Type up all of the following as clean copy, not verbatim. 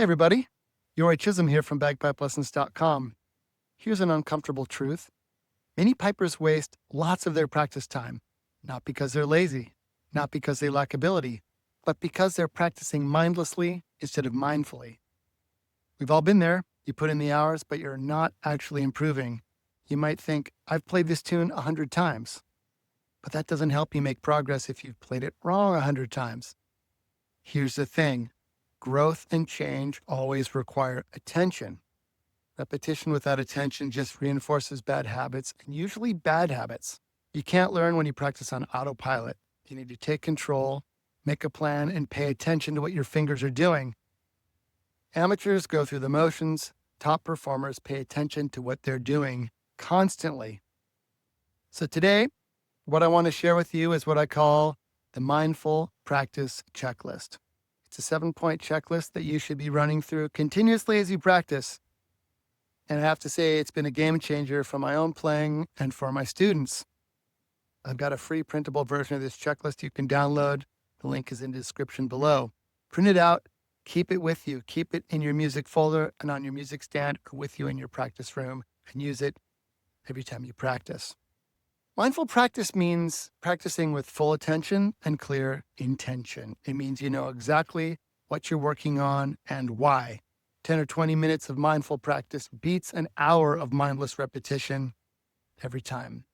Hey everybody, Yori Chisholm here from bagpipelessons.com. Here's an uncomfortable truth. Many pipers waste lots of their practice time, not because they're lazy, not because they lack ability, but because they're practicing mindlessly instead of mindfully. We've all been there. You put in the hours, but you're not actually improving. You might think, I've played this tune 100 times, but that doesn't help you make progress if you've played it wrong 100 times. Here's the thing. Growth and change always require attention. Repetition without attention just reinforces bad habits, and usually bad habits. You can't learn when you practice on autopilot. You need to take control, make a plan, and pay attention to what your fingers are doing. Amateurs go through the motions. Top performers pay attention to what they're doing constantly. So today, what I want to share with you is what I call the mindful practice checklist. It's a 7-point checklist that you should be running through continuously as you practice. And I have to say, it's been a game changer for my own playing and for my students. I've got a free printable version of this checklist you can download. The link is in the description below. Print it out, keep it with you. Keep it in your music folder and on your music stand or with you in your practice room, and use it every time you practice. Mindful practice means practicing with full attention and clear intention. It means you know exactly what you're working on and why. 10 or 20 minutes of mindful practice beats an hour of mindless repetition every time.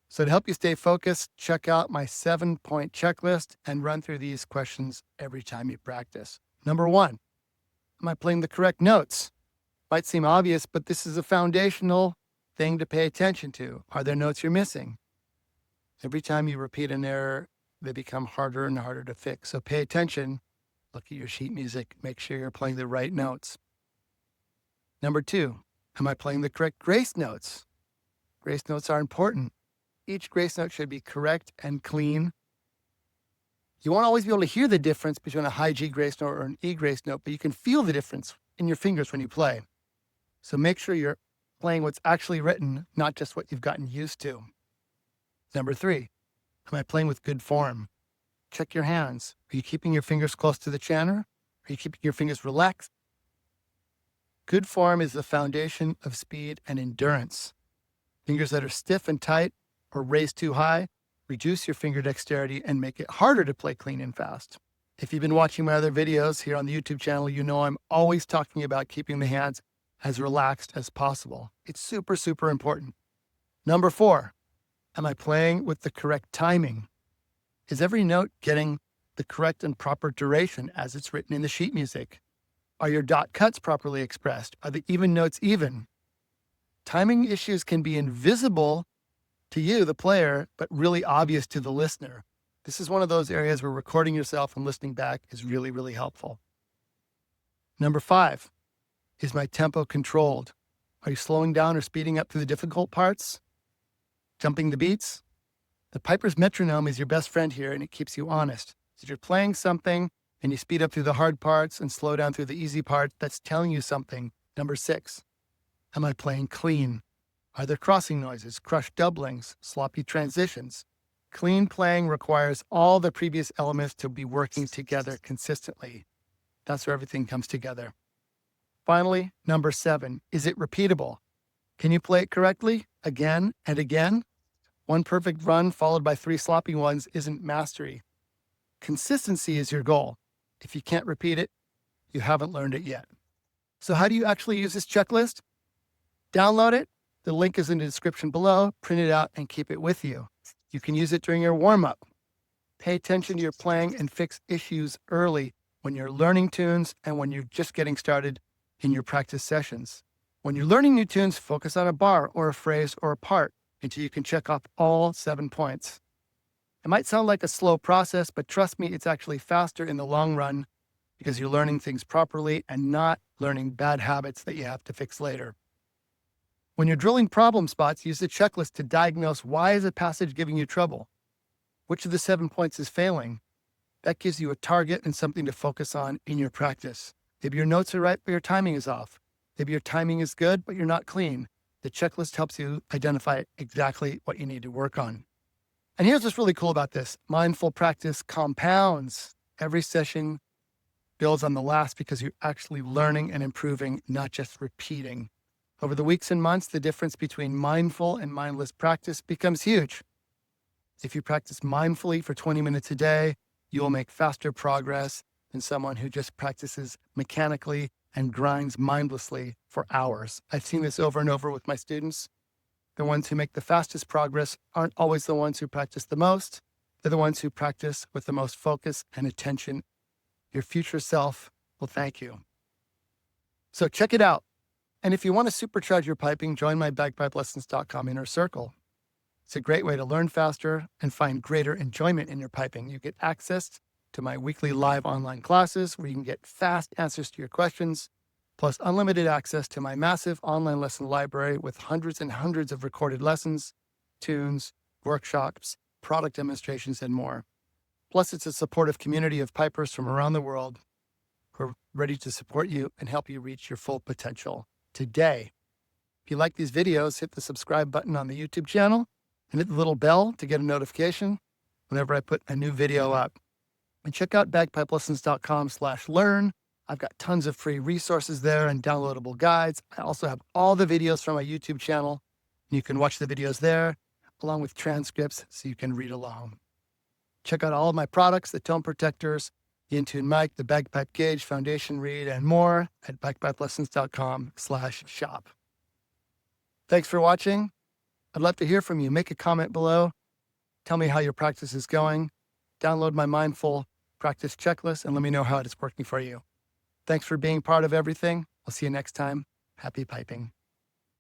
So to help you stay focused, check out my 7-point checklist and run through these questions every time you practice. Number 1, am I playing the correct notes? Might seem obvious, but this is a foundational thing to pay attention to. Are there notes you're missing? Every time you repeat an error, they become harder and harder to fix. So pay attention, look at your sheet music, make sure you're playing the right notes. Number 2, am I playing the correct grace notes? Grace notes are important. Each grace note should be correct and clean. You won't always be able to hear the difference between a high G grace note or an E grace note, but you can feel the difference in your fingers when you play. So make sure you're playing what's actually written, not just what you've gotten used to. Number 3, am I playing with good form? Check your hands. Are you keeping your fingers close to the chanter? Are you keeping your fingers relaxed? Good form is the foundation of speed and endurance. Fingers that are stiff and tight or raised too high reduce your finger dexterity and make it harder to play clean and fast. If you've been watching my other videos here on the YouTube channel, you know I'm always talking about keeping the hands as relaxed as possible. It's super, super important. Number 4, am I playing with the correct timing? Is every note getting the correct and proper duration as it's written in the sheet music? Are your dot cuts properly expressed? Are the even notes even? Timing issues can be invisible to you, the player, but really obvious to the listener. This is one of those areas where recording yourself and listening back is really, really helpful. Number 5, is my tempo controlled? Are you slowing down or speeding up through the difficult parts? Jumping the beats? The piper's metronome is your best friend here, and it keeps you honest. If you're playing something and you speed up through the hard parts and slow down through the easy parts, that's telling you something. Number 6, am I playing clean? Are there crossing noises, crushed doublings, sloppy transitions? Clean playing requires all the previous elements to be working together consistently. That's where everything comes together. Finally, number 7, is it repeatable? Can you play it correctly again and again? One perfect run followed by 3 sloppy ones isn't mastery. Consistency is your goal. If you can't repeat it, you haven't learned it yet. So how do you actually use this checklist? Download it. The link is in the description below. Print it out and keep it with you. You can use it during your warm-up. Pay attention to your playing and fix issues early when you're learning tunes and when you're just getting started in your practice sessions. When you're learning new tunes, focus on a bar or a phrase or a part until you can check off all 7 points. It might sound like a slow process, but trust me, it's actually faster in the long run because you're learning things properly and not learning bad habits that you have to fix later. When you're drilling problem spots, use the checklist to diagnose why is a passage giving you trouble? Which of the 7 points is failing? That gives you a target and something to focus on in your practice. Maybe your notes are right, but your timing is off. Maybe your timing is good, but you're not clean. The checklist helps you identify exactly what you need to work on. And here's what's really cool about this. Mindful practice compounds. Every session builds on the last because you're actually learning and improving, not just repeating. Over the weeks and months, the difference between mindful and mindless practice becomes huge. If you practice mindfully for 20 minutes a day, you will make faster progress than someone who just practices mechanically and grinds mindlessly for hours. I've seen this over and over with my students. The ones who make the fastest progress aren't always the ones who practice the most. They're the ones who practice with the most focus and attention. Your future self will thank you. So check it out. And if you want to supercharge your piping, join my bagpipelessons.com inner circle. It's a great way to learn faster and find greater enjoyment in your piping. You get access to my weekly live online classes where you can get fast answers to your questions, plus unlimited access to my massive online lesson library with hundreds and hundreds of recorded lessons, tunes, workshops, product demonstrations, and more. Plus, it's a supportive community of pipers from around the world who are ready to support you and help you reach your full potential today. If you like these videos, hit the subscribe button on the YouTube channel and hit the little bell to get a notification whenever I put a new video up. And check out bagpipelessons.com/learn. I've got tons of free resources there and downloadable guides. I also have all the videos from my YouTube channel. You can watch the videos there, along with transcripts so you can read along. Check out all of my products, the tone protectors, the in-tune mic, the bagpipe gauge, foundation reed, and more at bagpipelessons.com/shop. Thanks for watching. I'd love to hear from you. Make a comment below. Tell me how your practice is going. Download my mindful practice checklist and let me know how it is working for you. Thanks for being part of everything. I'll see you next time. Happy piping.